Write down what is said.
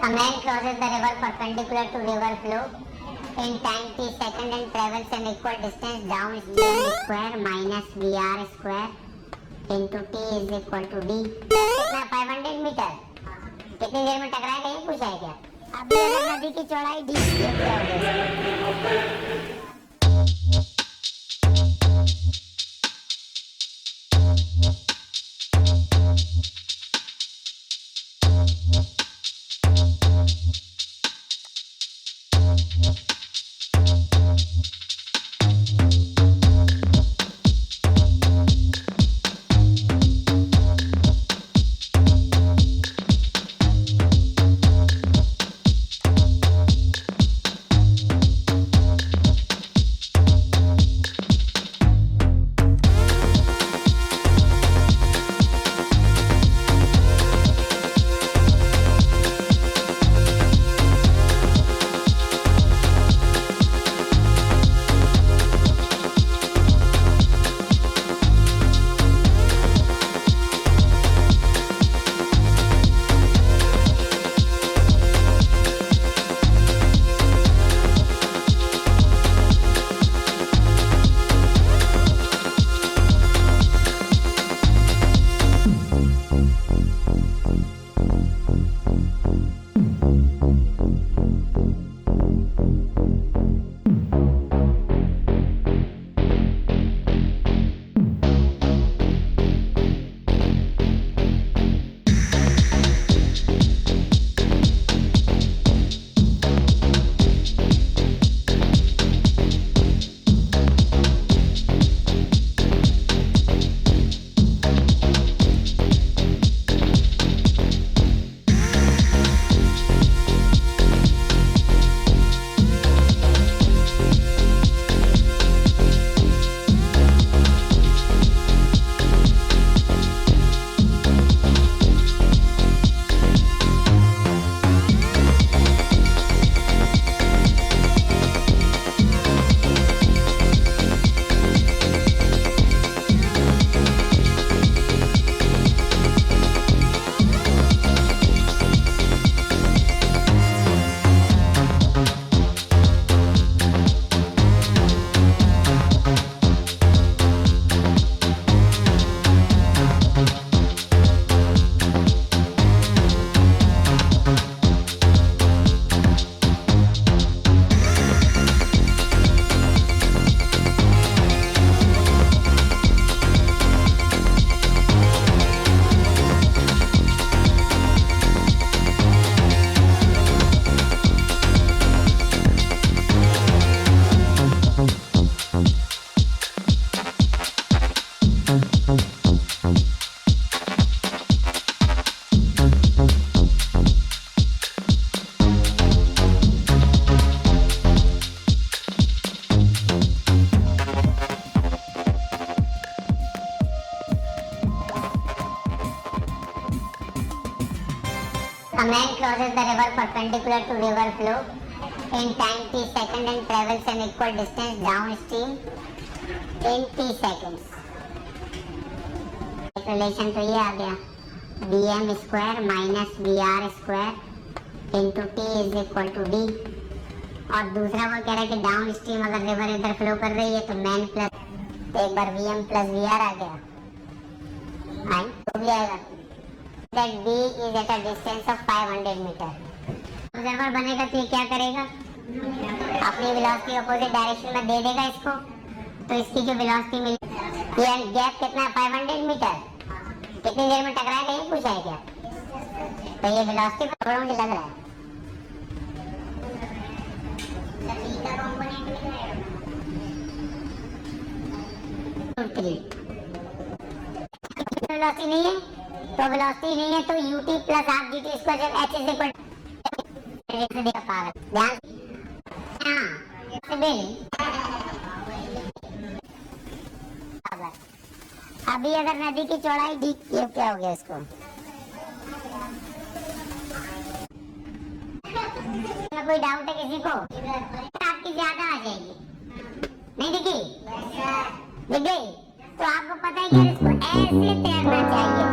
A man crosses the river perpendicular to river flow in time t second and travels an equal distance downstream square minus VR square into t is equal to d. कितना 500 metre कितनी देर में टकराएगा ये पूछा है क्या? अभी अगर नदी की चौड़ाई d ये क्या होगा? A man crosses the river perpendicular to river flow in time t second and travels an equal distance downstream in t seconds. Relation तो ये आ गया bm square minus vr square into t is equal to d। और दूसरा वो कह रहा है कि डाउन स्ट्रीम अगर रिवर इधर फ्लो कर रही है तो मैन प्लस एक बार vm प्लस vr आ गया फाइन तो भी आएगा that b is at a distance of 500 metre. Observer बनेगा तो ये क्या करेगा अपनी वेलोसिटी अपोजिट डायरेक्शन में दे देगा इसको, तो इसकी जो वेलोसिटी मिली ये गैप कितना है 500 मीटर कितनी देर में टकराएगा ये पूछा है क्या? तो ये वेलोसिटी पर मुझे लग रहा है वेलोसिटी नहीं है तो वेलोसिटी नहीं है तो ut plus half dt square जब h इज इक्वल ध्यान अभी अगर नदी की चौड़ाई d ये क्या हो गया इसको कोई डाउट है किसी को? आपकी ज्यादा आ जाएगी नहीं दिखी दिख गई तो आपको पता है कि इसको ऐसे तैरना चाहिए